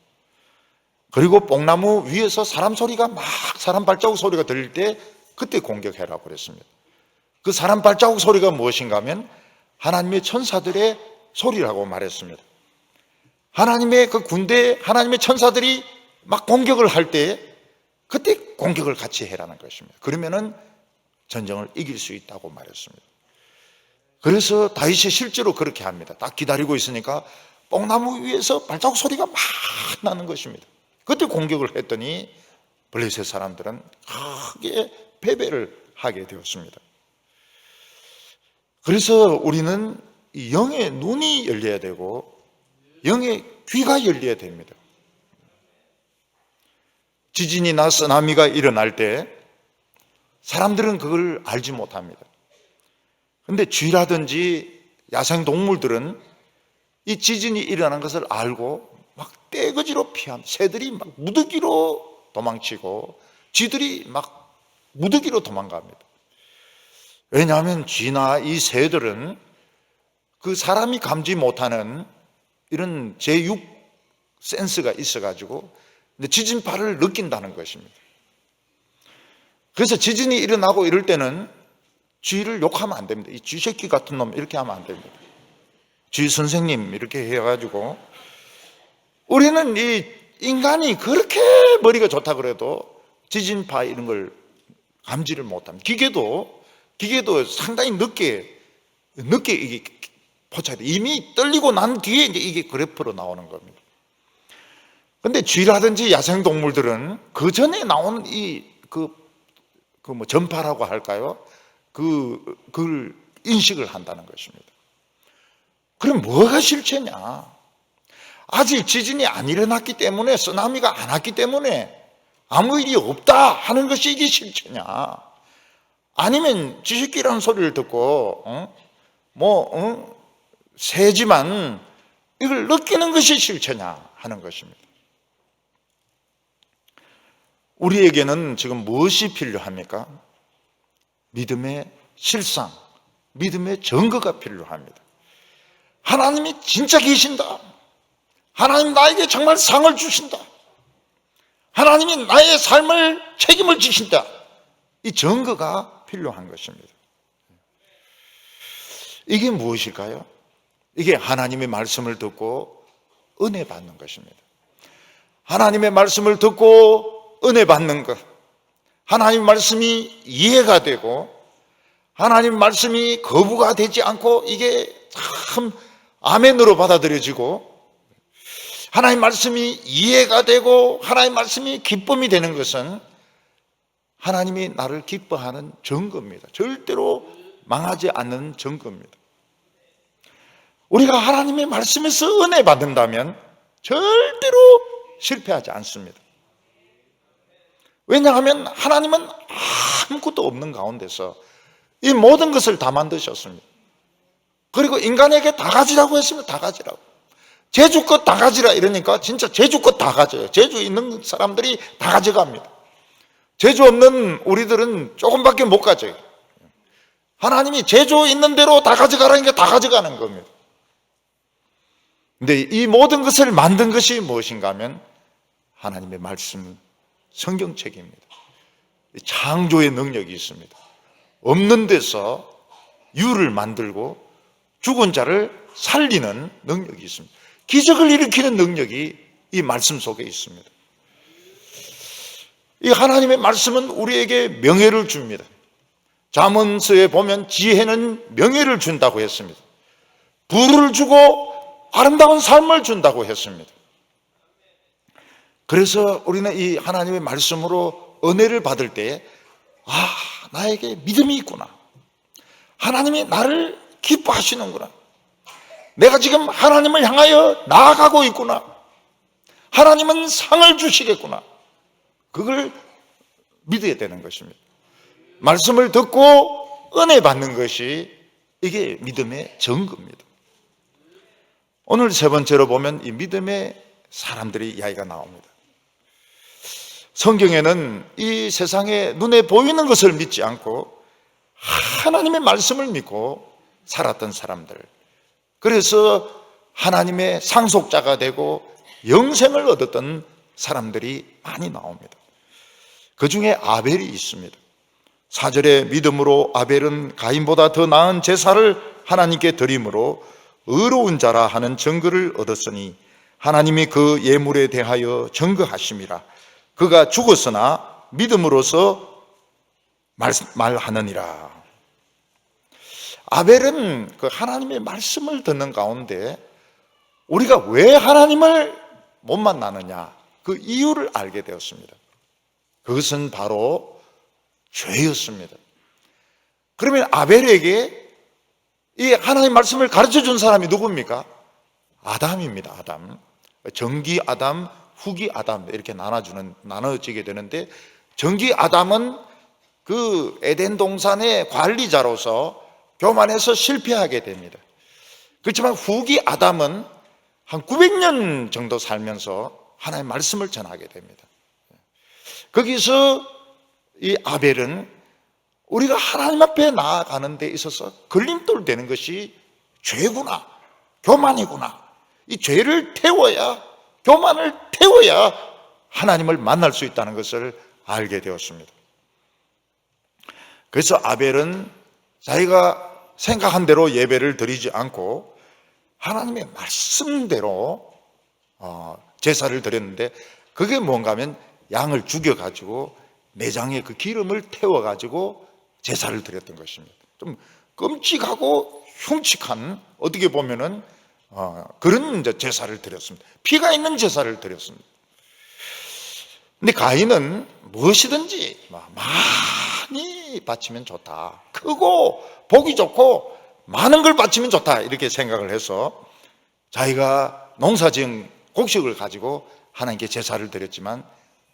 그리고 뽕나무 위에서 사람 소리가 사람 발자국 소리가 들릴 때 그때 공격해라고 그랬습니다. 그 사람 발자국 소리가 무엇인가 하면 하나님의 천사들의 소리라고 말했습니다. 하나님의 그 군대, 하나님의 천사들이 막 공격을 할 때 그때 공격을 같이 해라는 것입니다. 그러면은 전쟁을 이길 수 있다고 말했습니다. 그래서 다윗이 실제로 그렇게 합니다. 딱 기다리고 있으니까 뽕나무 위에서 발자국 소리가 막 나는 것입니다. 그때 공격을 했더니 블레셋 사람들은 크게 패배를 하게 되었습니다. 그래서 우리는 영의 눈이 열려야 되고 영의 귀가 열려야 됩니다. 지진이나 쓰나미가 일어날 때 사람들은 그걸 알지 못합니다. 그런데 쥐라든지 야생동물들은 이 지진이 일어난 것을 알고 막 떼거지로 피합니다. 새들이 막 무더기로 도망치고 쥐들이 막 무더기로 도망갑니다. 왜냐하면 쥐나 이 새들은 그 사람이 감지 못하는 이런 제6 센스가 있어가지고 지진파를 느낀다는 것입니다. 그래서 지진이 일어나고 이럴 때는 쥐를 욕하면 안 됩니다. 이 쥐새끼 같은 놈 이렇게 하면 안 됩니다. 쥐 선생님 이렇게 해가지고 우리는 이 인간이 그렇게 머리가 좋다 그래도 지진파 이런 걸 감지를 못합니다. 기계도 상당히 늦게 이게 포착이 돼. 이미 떨리고 난 뒤에 이제 이게 그래프로 나오는 겁니다. 근데 쥐라든지 야생동물들은 그 전에 나오는 전파라고 할까요? 그걸 인식을 한다는 것입니다. 그럼 뭐가 실체냐? 아직 지진이 안 일어났기 때문에, 쓰나미가 안 왔기 때문에 아무 일이 없다 하는 것이 이게 실체냐? 아니면 쥐새끼라는 소리를 듣고 새지만 이걸 느끼는 것이 실체냐 하는 것입니다. 우리에게는 지금 무엇이 필요합니까? 믿음의 실상, 믿음의 증거가 필요합니다. 하나님이 진짜 계신다. 하나님 나에게 정말 상을 주신다. 하나님이 나의 삶을 책임을 지신다. 이 증거가 필요한 것입니다. 이게 무엇일까요? 이게 하나님의 말씀을 듣고 은혜 받는 것입니다. 하나님의 말씀을 듣고 은혜 받는 것, 하나님 말씀이 이해가 되고 하나님 말씀이 거부가 되지 않고 이게 참 아멘으로 받아들여지고 하나님 말씀이 이해가 되고 하나님 말씀이 기쁨이 되는 것은 하나님이 나를 기뻐하는 증거입니다. 절대로 망하지 않는 증거입니다. 우리가 하나님의 말씀에서 은혜 받는다면 절대로 실패하지 않습니다. 왜냐하면 하나님은 아무것도 없는 가운데서 이 모든 것을 다 만드셨습니다. 그리고 인간에게 다 가지라고 했습니다. 다 가지라고. 제주껏 다 가지라 이러니까 진짜 제주껏 다 가져요. 제주 있는 사람들이 다 가져갑니다. 제주 없는 우리들은 조금밖에 못 가져요. 하나님이 제주 있는 대로 다 가져가라니까 다 가져가는 겁니다. 근데 이 모든 것을 만든 것이 무엇인가 하면 하나님의 말씀, 성경책입니다. 창조의 능력이 있습니다. 없는 데서 유를 만들고 죽은 자를 살리는 능력이 있습니다. 기적을 일으키는 능력이 이 말씀 속에 있습니다. 이 하나님의 말씀은 우리에게 명예를 줍니다. 잠언서에 보면 지혜는 명예를 준다고 했습니다. 부를 주고 아름다운 삶을 준다고 했습니다. 그래서 우리는 이 하나님의 말씀으로 은혜를 받을 때 나에게 믿음이 있구나. 하나님이 나를 기뻐하시는구나. 내가 지금 하나님을 향하여 나아가고 있구나. 하나님은 상을 주시겠구나. 그걸 믿어야 되는 것입니다. 말씀을 듣고 은혜 받는 것이 이게 믿음의 증거입니다. 오늘 세 번째로 보면 이 믿음의 사람들의 이야기가 나옵니다. 성경에는 이 세상에 눈에 보이는 것을 믿지 않고 하나님의 말씀을 믿고 살았던 사람들, 그래서 하나님의 상속자가 되고 영생을 얻었던 사람들이 많이 나옵니다. 그 중에 아벨이 있습니다. 4절에 믿음으로 아벨은 가인보다 더 나은 제사를 하나님께 드림으로 의로운 자라 하는 증거를 얻었으니 하나님이 그 예물에 대하여 증거하심이라. 그가 죽었으나 믿음으로서 말하느니라. 아벨은 그 하나님의 말씀을 듣는 가운데 우리가 왜 하나님을 못 만나느냐, 그 이유를 알게 되었습니다. 그것은 바로 죄였습니다. 그러면 아벨에게 이 하나님의 말씀을 가르쳐 준 사람이 누굽니까? 아담입니다. 아담. 전기 아담, 후기 아담 이렇게 나눠지게 되는데, 전기 아담은 그 에덴 동산의 관리자로서 교만해서 실패하게 됩니다. 그렇지만 후기 아담은 한 900년 정도 살면서 하나님의 말씀을 전하게 됩니다. 거기서 이 아벨은 우리가 하나님 앞에 나아가는 데 있어서 걸림돌 되는 것이 죄구나, 교만이구나. 이 죄를 태워야, 교만을 태워야 하나님을 만날 수 있다는 것을 알게 되었습니다. 그래서 아벨은 자기가 생각한 대로 예배를 드리지 않고 하나님의 말씀대로 제사를 드렸는데, 그게 뭔가 하면 양을 죽여가지고 내장에 그 기름을 태워가지고 제사를 드렸던 것입니다. 좀 끔찍하고 흉측한, 어떻게 보면은 그런 제사를 드렸습니다. 피가 있는 제사를 드렸습니다. 근데 가인은 무엇이든지 많이 바치면 좋다, 크고 보기 좋고 많은 걸 바치면 좋다, 이렇게 생각을 해서 자기가 농사지은 곡식을 가지고 하나님께 제사를 드렸지만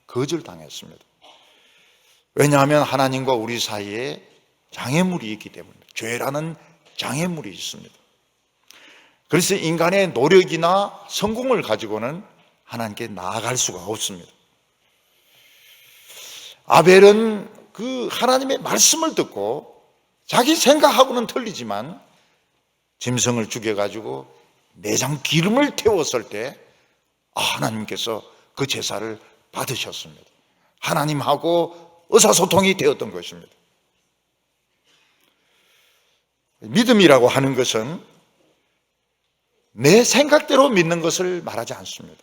거절당했습니다. 왜냐하면 하나님과 우리 사이에 장애물이 있기 때문입니다. 죄라는 장애물이 있습니다. 그래서 인간의 노력이나 성공을 가지고는 하나님께 나아갈 수가 없습니다. 아벨은 그 하나님의 말씀을 듣고 자기 생각하고는 틀리지만 짐승을 죽여가지고 내장 기름을 태웠을 때 하나님께서 그 제사를 받으셨습니다. 하나님하고 의사소통이 되었던 것입니다. 믿음이라고 하는 것은 내 생각대로 믿는 것을 말하지 않습니다.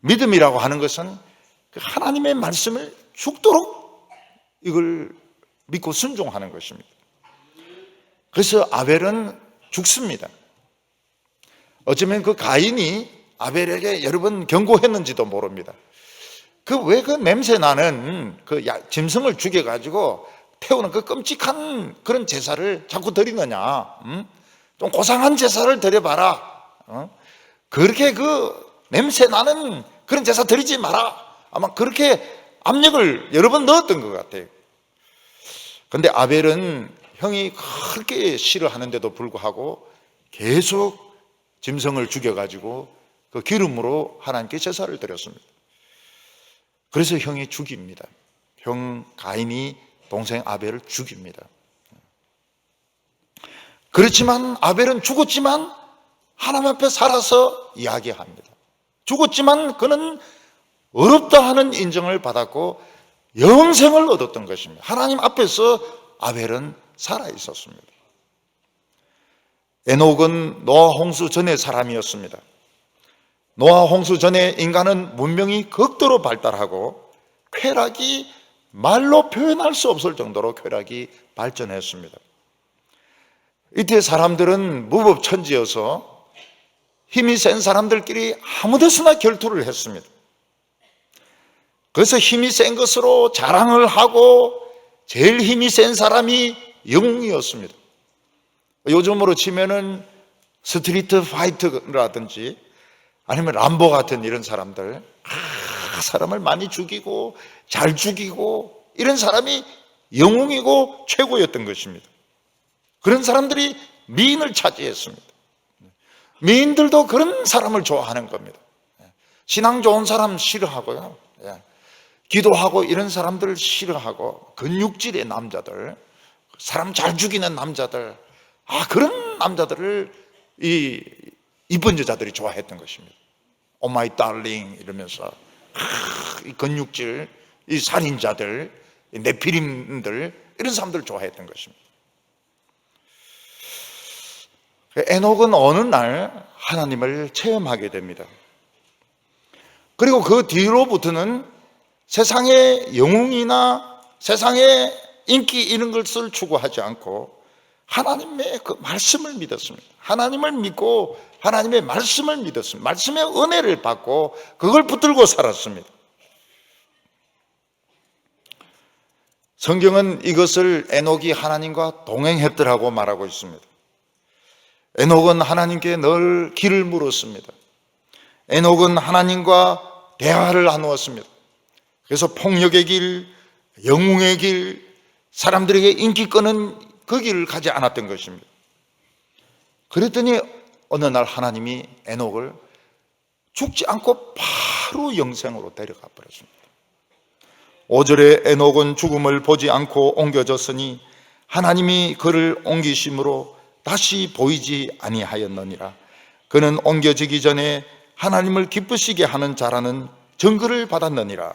믿음이라고 하는 것은 하나님의 말씀을 죽도록 이걸 믿고 순종하는 것입니다. 그래서 아벨은 죽습니다. 어쩌면 그 가인이 아벨에게 여러 번 경고했는지도 모릅니다. 왜 그 냄새 나는 그 짐승을 죽여가지고 태우는 그 끔찍한 그런 제사를 자꾸 드리느냐? 좀 고상한 제사를 드려봐라. 그렇게 그 냄새 나는 그런 제사 드리지 마라. 아마 그렇게 압력을 여러 번 넣었던 것 같아요. 그런데 아벨은 형이 그렇게 싫어하는데도 불구하고 계속 짐승을 죽여가지고 그 기름으로 하나님께 제사를 드렸습니다. 그래서 형이 죽입니다. 형 가인이 동생 아벨을 죽입니다. 그렇지만 아벨은 죽었지만 하나님 앞에 살아서 이야기합니다. 죽었지만 그는 어렵다 하는 인정을 받았고 영생을 얻었던 것입니다. 하나님 앞에서 아벨은 살아 있었습니다. 에녹은 노아 홍수 전의 사람이었습니다. 노아 홍수 전에 인간은 문명이 극도로 발달하고 쾌락이 말로 표현할 수 없을 정도로 쾌락이 발전했습니다. 이때 사람들은 무법천지여서 힘이 센 사람들끼리 아무 데서나 결투를 했습니다. 그래서 힘이 센 것으로 자랑을 하고 제일 힘이 센 사람이 영웅이었습니다. 요즘으로 치면은 스트리트 파이터라든지 아니면 람보 같은 이런 사람들, 사람을 많이 죽이고 잘 죽이고 이런 사람이 영웅이고 최고였던 것입니다. 그런 사람들이 미인을 차지했습니다. 미인들도 그런 사람을 좋아하는 겁니다. 신앙 좋은 사람 싫어하고요. 기도하고 이런 사람들 싫어하고 근육질의 남자들, 사람 잘 죽이는 남자들, 그런 남자들을 이 이쁜 여자들이 좋아했던 것입니다. 오 마이 달링 이러면서 이 근육질, 이 살인자들, 이 네피림들 이런 사람들을 좋아했던 것입니다. 에녹은 어느 날 하나님을 체험하게 됩니다. 그리고 그 뒤로부터는 세상의 영웅이나 세상의 인기 이런 것을 추구하지 않고 하나님의 그 말씀을 믿었습니다. 하나님을 믿고 하나님의 말씀을 믿었습니다. 말씀의 은혜를 받고 그걸 붙들고 살았습니다. 성경은 이것을 에녹이 하나님과 동행했더라고 말하고 있습니다. 에녹은 하나님께 늘 길을 물었습니다. 에녹은 하나님과 대화를 나누었습니다. 그래서 폭력의 길, 영웅의 길, 사람들에게 인기 끄는 그 길을 가지 않았던 것입니다. 그랬더니 어느 날 하나님이 에녹을 죽지 않고 바로 영생으로 데려가 버렸습니다. 5절에 에녹은 죽음을 보지 않고 옮겨졌으니 하나님이 그를 옮기심으로 다시 보이지 아니하였느니라. 그는 옮겨지기 전에 하나님을 기쁘시게 하는 자라는 증거를 받았느니라.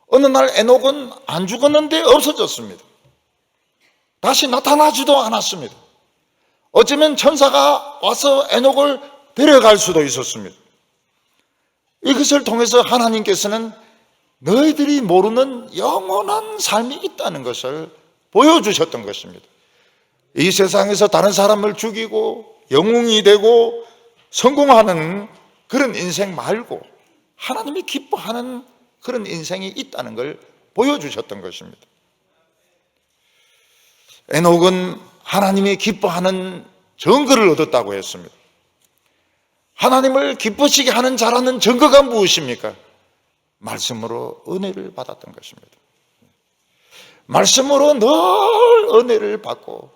어느 날 에녹은 안 죽었는데 없어졌습니다. 다시 나타나지도 않았습니다. 어쩌면 천사가 와서 에녹을 데려갈 수도 있었습니다. 이것을 통해서 하나님께서는 너희들이 모르는 영원한 삶이 있다는 것을 보여주셨던 것입니다. 이 세상에서 다른 사람을 죽이고 영웅이 되고 성공하는 그런 인생 말고 하나님이 기뻐하는 그런 인생이 있다는 걸 보여주셨던 것입니다. 에녹은 하나님이 기뻐하는 증거를 얻었다고 했습니다. 하나님을 기쁘시게 하는 자라는 증거가 무엇입니까? 말씀으로 은혜를 받았던 것입니다. 말씀으로 늘 은혜를 받고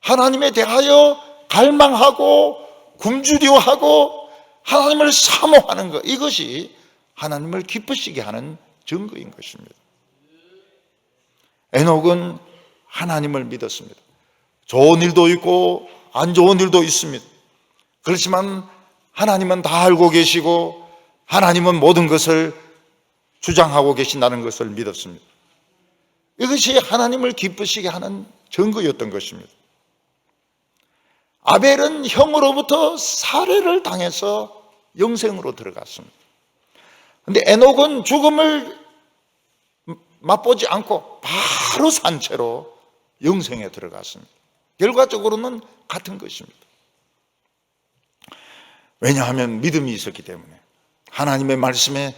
하나님에 대하여 갈망하고 굶주려하고 하나님을 사모하는 것, 이것이 하나님을 기쁘시게 하는 증거인 것입니다. 에녹은 하나님을 믿었습니다. 좋은 일도 있고 안 좋은 일도 있습니다. 그렇지만 하나님은 다 알고 계시고 하나님은 모든 것을 주장하고 계신다는 것을 믿었습니다. 이것이 하나님을 기쁘시게 하는 증거였던 것입니다. 아벨은 형으로부터 살해를 당해서 영생으로 들어갔습니다. 그런데 에녹은 죽음을 맛보지 않고 바로 산채로 영생에 들어갔습니다. 결과적으로는 같은 것입니다. 왜냐하면 믿음이 있었기 때문에, 하나님의 말씀에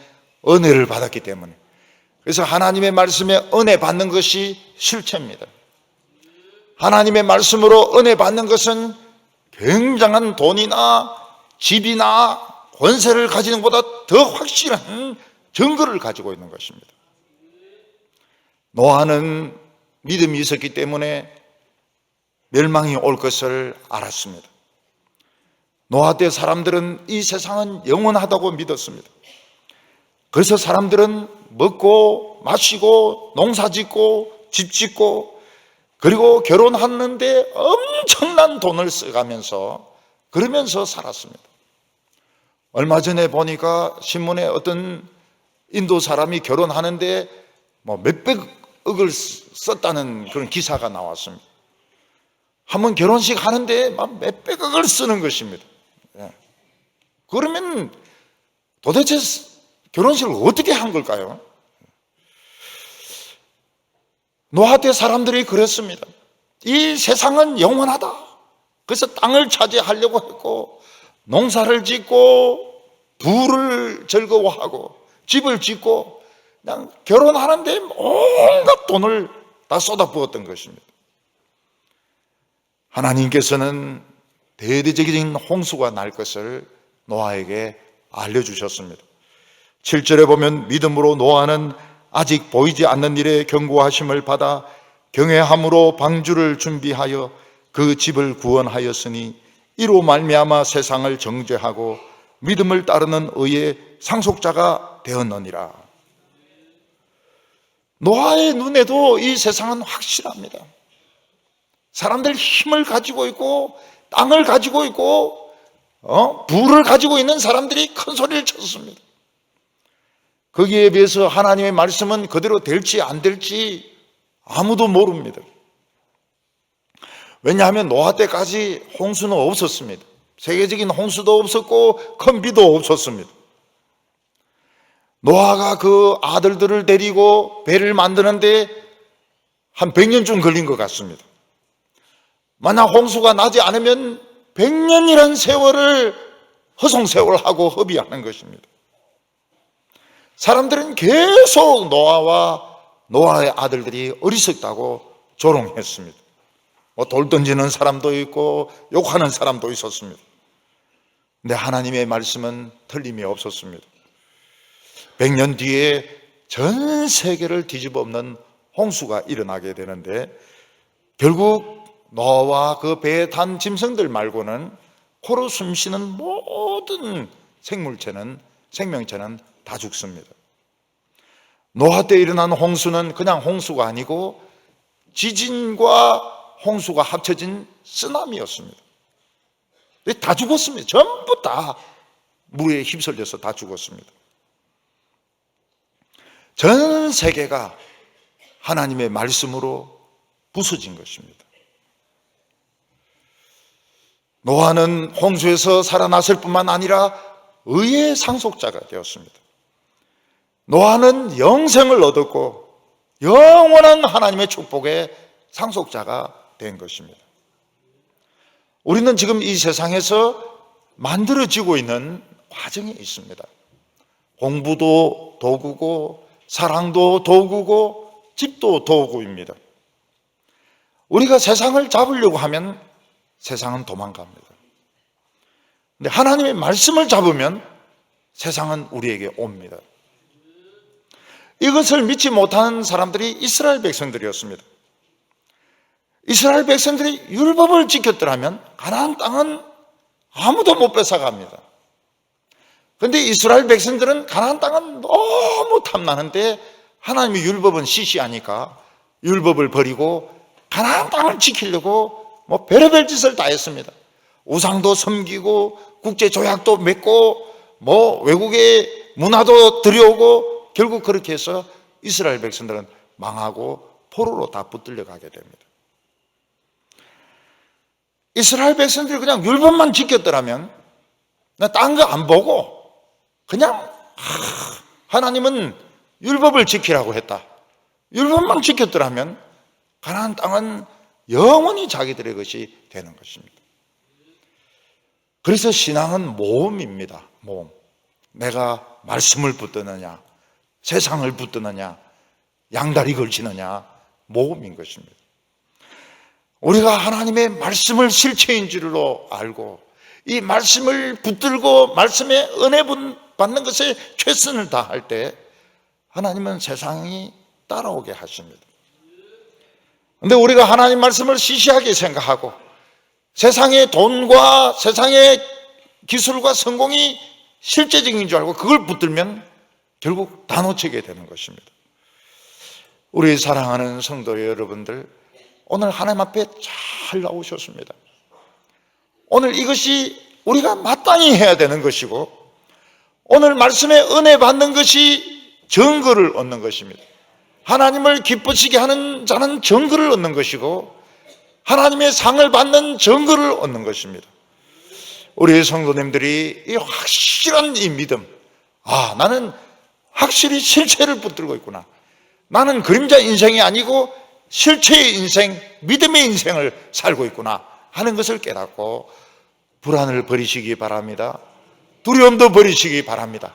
은혜를 받았기 때문에. 그래서 하나님의 말씀에 은혜 받는 것이 실체입니다. 하나님의 말씀으로 은혜 받는 것은 굉장한 돈이나 집이나 권세를 가지는 것보다 더 확실한 증거를 가지고 있는 것입니다. 노아는 믿음이 있었기 때문에 멸망이 올 것을 알았습니다. 노아 때 사람들은 이 세상은 영원하다고 믿었습니다. 그래서 사람들은 먹고 마시고 농사 짓고 집 짓고 그리고 결혼하는데 엄청난 돈을 써가면서 그러면서 살았습니다. 얼마 전에 보니까 신문에 어떤 인도 사람이 결혼하는데 몇백억을 썼다는 그런 기사가 나왔습니다. 한번 결혼식 하는데 막 몇백억을 쓰는 것입니다. 그러면 도대체 결혼식을 어떻게 한 걸까요? 노아 때 사람들이 그랬습니다. 이 세상은 영원하다. 그래서 땅을 차지하려고 했고 농사를 짓고 부를 즐거워하고 집을 짓고 그냥 결혼하는데 온갖 돈을 다 쏟아부었던 것입니다. 하나님께서는 대대적인 홍수가 날 것을 노아에게 알려주셨습니다. 7절에 보면 믿음으로 노아는 아직 보이지 않는 일에 경고하심을 받아 경외함으로 방주를 준비하여 그 집을 구원하였으니 이로 말미암아 세상을 정죄하고 믿음을 따르는 의의 상속자가 되었느니라. 노아의 눈에도 이 세상은 확실합니다. 사람들 힘을 가지고 있고 땅을 가지고 있고 부를 가지고 있는 사람들이 큰 소리를 쳤습니다. 거기에 비해서 하나님의 말씀은 그대로 될지 안 될지 아무도 모릅니다. 왜냐하면 노아 때까지 홍수는 없었습니다. 세계적인 홍수도 없었고 큰 비도 없었습니다. 노아가 그 아들들을 데리고 배를 만드는데 한 100년쯤 걸린 것 같습니다. 만약 홍수가 나지 않으면 100년이라는 세월을 허송세월하고 허비하는 것입니다. 사람들은 계속 노아와 노아의 아들들이 어리석다고 조롱했습니다. 돌 던지는 사람도 있고 욕하는 사람도 있었습니다. 근데 하나님의 말씀은 틀림이 없었습니다. 100년 뒤에 전 세계를 뒤집어 엎는 홍수가 일어나게 되는데 결국 노아와 그 배에 탄 짐승들 말고는 코로 숨쉬는 모든 생명체는 다 죽습니다. 노아 때 일어난 홍수는 그냥 홍수가 아니고 지진과 홍수가 합쳐진 쓰나미였습니다. 다 죽었습니다. 전부 다 물에 휩쓸려서 다 죽었습니다. 전 세계가 하나님의 말씀으로 부서진 것입니다. 노아는 홍수에서 살아났을 뿐만 아니라 의의 상속자가 되었습니다. 노아는 영생을 얻었고 영원한 하나님의 축복의 상속자가 된 것입니다. 우리는 지금 이 세상에서 만들어지고 있는 과정이 있습니다. 공부도 도구고 사랑도 도구고 집도 도구입니다. 우리가 세상을 잡으려고 하면 세상은 도망갑니다. 근데 하나님의 말씀을 잡으면 세상은 우리에게 옵니다. 이것을 믿지 못하는 사람들이 이스라엘 백성들이었습니다. 이스라엘 백성들이 율법을 지켰더라면 가나안 땅은 아무도 못 뺏어갑니다. 그런데 이스라엘 백성들은 가나안 땅은 너무 탐나는데 하나님의 율법은 시시하니까 율법을 버리고 가나안 땅을 지키려고 별의별 짓을 다 했습니다. 우상도 섬기고 국제 조약도 맺고 외국의 문화도 들여오고 결국 그렇게 해서 이스라엘 백성들은 망하고 포로로 다 붙들려 가게 됩니다. 이스라엘 백성들이 그냥 율법만 지켰더라면 딴 거 안 보고 그냥 하나님은 율법을 지키라고 했다. 율법만 지켰더라면 가나안 땅은 영원히 자기들의 것이 되는 것입니다. 그래서 신앙은 모험입니다. 모험. 내가 말씀을 붙드느냐 세상을 붙드느냐 양다리 걸치느냐 모험인 것입니다. 우리가 하나님의 말씀을 실체인 줄로 알고 이 말씀을 붙들고 말씀의 은혜 받는 것에 최선을 다할 때 하나님은 세상이 따라오게 하십니다. 그런데 우리가 하나님 말씀을 시시하게 생각하고 세상의 돈과 세상의 기술과 성공이 실제적인 줄 알고 그걸 붙들면 결국 다 놓치게 되는 것입니다. 우리 사랑하는 성도 여러분들, 오늘 하나님 앞에 잘 나오셨습니다. 오늘 이것이 우리가 마땅히 해야 되는 것이고, 오늘 말씀에 은혜 받는 것이 정거를 얻는 것입니다. 하나님을 기쁘시게 하는 자는 정거를 얻는 것이고, 하나님의 상을 받는 정거를 얻는 것입니다. 우리 성도님들이 이 확실한 이 믿음, 나는 확실히 실체를 붙들고 있구나, 나는 그림자 인생이 아니고 실체의 인생, 믿음의 인생을 살고 있구나 하는 것을 깨닫고 불안을 버리시기 바랍니다. 두려움도 버리시기 바랍니다.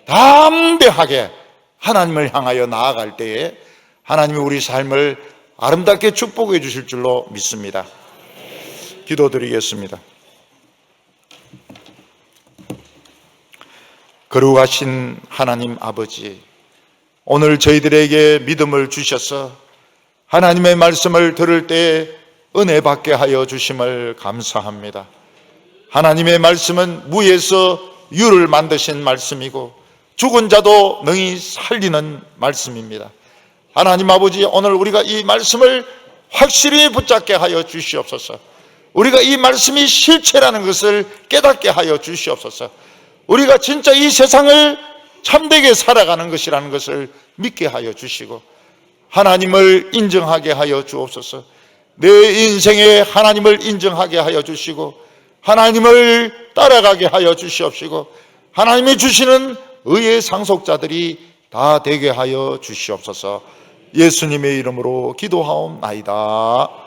담대하게 하나님을 향하여 나아갈 때에 하나님이 우리 삶을 아름답게 축복해 주실 줄로 믿습니다. 기도드리겠습니다. 거룩하신 하나님 아버지, 오늘 저희들에게 믿음을 주셔서 하나님의 말씀을 들을 때 은혜 받게 하여 주심을 감사합니다. 하나님의 말씀은 무에서 유를 만드신 말씀이고 죽은 자도 능히 살리는 말씀입니다. 하나님 아버지, 오늘 우리가 이 말씀을 확실히 붙잡게 하여 주시옵소서. 우리가 이 말씀이 실체라는 것을 깨닫게 하여 주시옵소서. 우리가 진짜 이 세상을 참되게 살아가는 것이라는 것을 믿게 하여 주시고 하나님을 인정하게 하여 주옵소서. 내 인생에 하나님을 인정하게 하여 주시고 하나님을 따라가게 하여 주시옵시고 하나님이 주시는 의의 상속자들이 다 되게 하여 주시옵소서. 예수님의 이름으로 기도하옵나이다.